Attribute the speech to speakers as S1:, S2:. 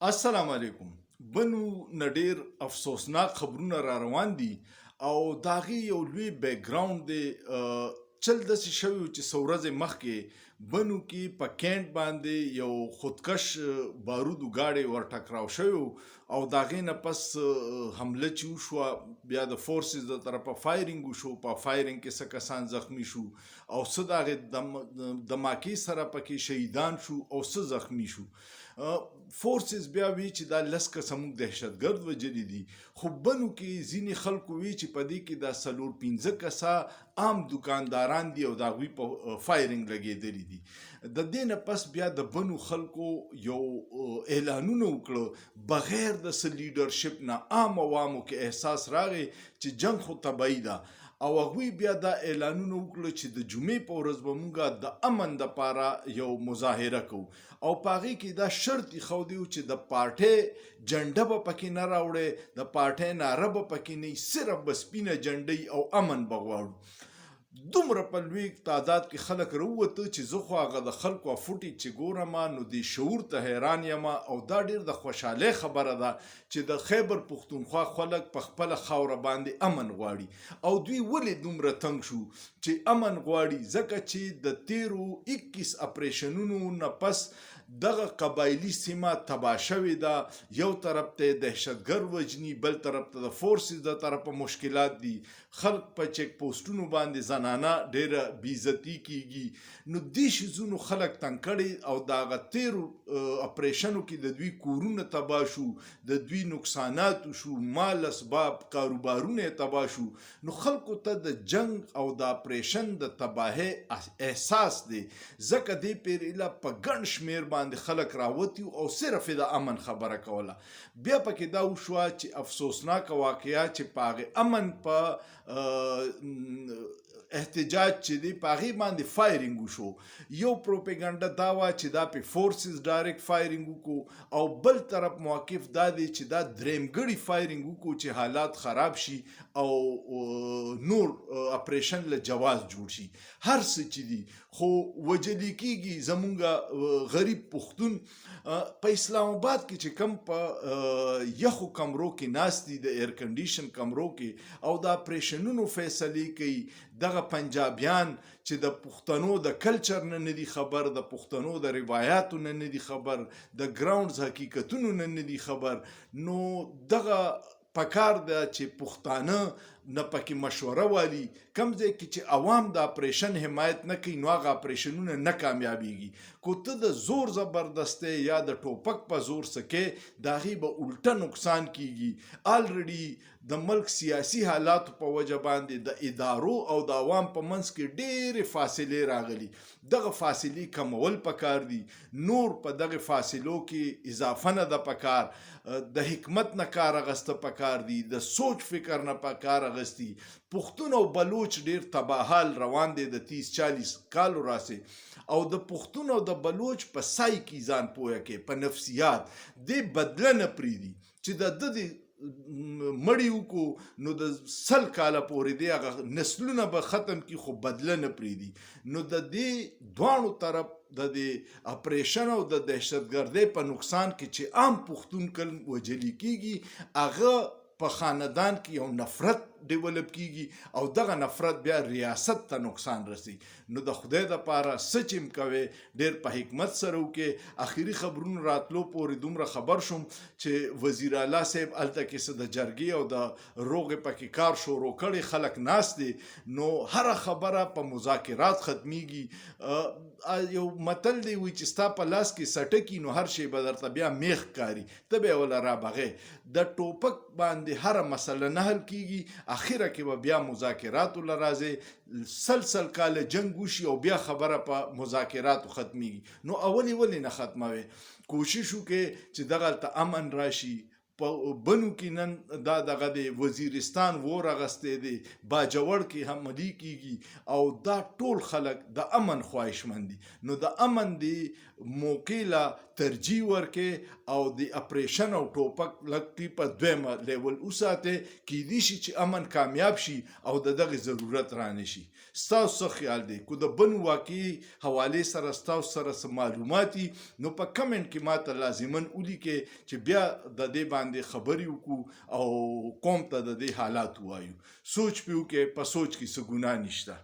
S1: السلام علیکم. بنو نه ډیر افسوسناک خبرونه را روان دي او داغي یو لوی بیک گراوند دی. چل داسې شوی و چې څو ورځې مخکې بنو کې په کینټ باندې یو خودکش بارودو ګاډی ورټکراو شوی و او د هغې نه پس حمله چې وشوه بیا د فورسز د طرفه فایرینګ وشو. په فایرینګ کې څه کسان زخمی شو او څه د هغې دماکې سره پکې شهیدان شو او څه زخمی شو. فورسز بیا وی چې دا لس کسه موږ دهشتګرد وجلي دي، خو بنو کې ځینې خلکو وی چې په دې کې دا څلور پنځه کسه عام دکانداران دي او د هغوی په فایرینګ لګېدلي دي. د دې نه پس بیا د بنو خلکو یو اعلانونه وکړه بغیر د څه لیډرشپ نه. عام عوامو کې احساس راغی چې جنگ خو طبیعي ده او هغوی بیا دا اعلانونه وکړه چې د جمعې په ورځ به مونږ د امن دپاره یو مظاهره کوو او په هغې کې دا شرط ایښودی و چې د پارټۍ جنډه به پکې نه راوړی، د پارټۍ ناره به پکې نه وي، صرف به سپینه جنډۍ او امن به غواړو. دومره په لوی تعداد کې خلک راووته چې زه خو هغه د خلکو فوټیج چې ګورم نو د شعور ته حیران یم او دا ډیر د خوشحالۍ خبره ده چې د خیبر پښتونخوا خلک په خپله خاوره باندې امن غواړي. او دوی ولې دومره تنګ شو چې امن غواړي؟ ځکه چې د تیرو 21 اپریشنونو نه پس دغه قبایلي سیمه تباه شوې ده. یو طرف ته دهشتګرد وجني، بل طرف ته د فورسز د طرفه مشکلات دي، خلک په چیک پوسټونو باندې زنانه ډیره بېعزتي کیږي. نو دې شیزونو خلک تنګ کړي او د هغه تیرو اپریشنو کې د دوی کورونه تباه شو، د دوی نقصانات شو، مال اسباب کاروبارونه تباه شو. نو خلکو ته د جنگ او د اپریشن د تباهۍ احساس دی، ځکه دې پیریله په ګڼ شمیر باندې خلک راوتي او صرف د امن خبره کوله. بیا پکې دا وشوه چې افسوسناکه واقعه چې په هغې امن په احتجاج چې دی په هغې باندې فایرینګ وشو. یو پروپیګنډه دا وه چې دا په فورسز ډایرکټ فایرینګ وکړو او بل طرف موقف دا دی چې دا درېمګړي فایرینګ وکړو چې حالات خراب شي او نور اپریشن له جواز جوړ شي. هر څه چې دي خو وجلي کېږي. زمونږ غریب پښتون په اسلام آباد کې چې کم په یخو کمرو کې ناست دي، د ایر کنډیشن کمرو کې او د اپریشنونو فیصلې کوي، دغه پنجابیان چې د پښتنو د کلچر نه دي خبر، د پښتنو د روایاتو نه دي خبر، د ګراوندز حقیقتونو نه دي خبر، نو دغه پکار ده چې پښتانه نه پکې مشوره والي. کم ځای کې چې عوام د اپریشن حمایت نه کوي نو هغه اپریشنونه نه کامیابیږي. کو ته د زور زبردستی یا د ټوپک په زور سکې د هغې به الټه نقصان کیږي. آلریډي د ملک سیاسي حالاتو په وجه باندې د ادارو او د عوام په منځ کې ډېرې فاصلې راغلي. دغه فاصلې کمول پکار دي، نور په دغه فاصلو کې اضافه نه ده پکار. د حکمت نه کار اخیسته پکار دي، د سوچ فکر نه پکار اخیستی. پښتون او بلوچ ډیر تباهال روان دی د 30-40 کالو راسې او د پښتون او د بلوچ په سای کې ځان پوهه کې په نفسیات دې بدله نه پریدي چې د مړی وکړو نو د 100 کاله پورې دی هغه نسلونه به ختم کی خو بدله نه پریدي. نو د دې دواړو طرف د دې اپریشن او د دهشتګردۍ په نقصان کې چې عام پښتون کل وجلي کیږي هغه په خاندان کې یو نفرت ډیولپ کیږي او دغه نفرت بیا ریاست ته نقصان رسي. نو د خدای دپاره څه چې کوي ډیر په حکمت سره وکړي. اخري خبرونو راتلو پورې دومره خبر شوم چې وزیر اعلی صاحب هلته کې څه د جرګې او د روغې پکې کار شروع کړی، خلک ناست دي، نو هره خبره په مذاکرات ختمیږي. یو متل دی وایي چې ستا په لاس کې سټکي نو هر شی به درته بیا میخ کاري، ته به یې وله رابغې. د ټوپک باندې هره مسله نه حل کیږي، اخره کې به بیا مذاکراتو له راځي، سل کاله جنگ وشي او بیا خبره په مذاکراتو ختمیږي. نو ولې نه ختموي؟ کوشش وکړي چې دغلته امن راشي. په بنو کې نن دا دغه د وزیرستان وور اغستی دی، باجوړ کې حملې کیږي او دا ټول خلک د امن خواهشمند دي. نو د امن دی موقع له ترجیح ورکې او د اپریشن او ټوپک لکټي په دویمه لیول وساتئ، کیدای شي چې امن کامیاب شي او د دغه ضرورت رانشي. ستاسو څه خیال دی؟ کو د بن واقعي حوالې سره ستاسو سره څه معلومات دي نو په کمنټ کې ماته لازماً ولیکئ چې بیا د دې باندې خبرې وکړو او قوم ته د دې حالات ووایو. سوچ پې وکړئ، په سوچ کې څه ګناه نشته.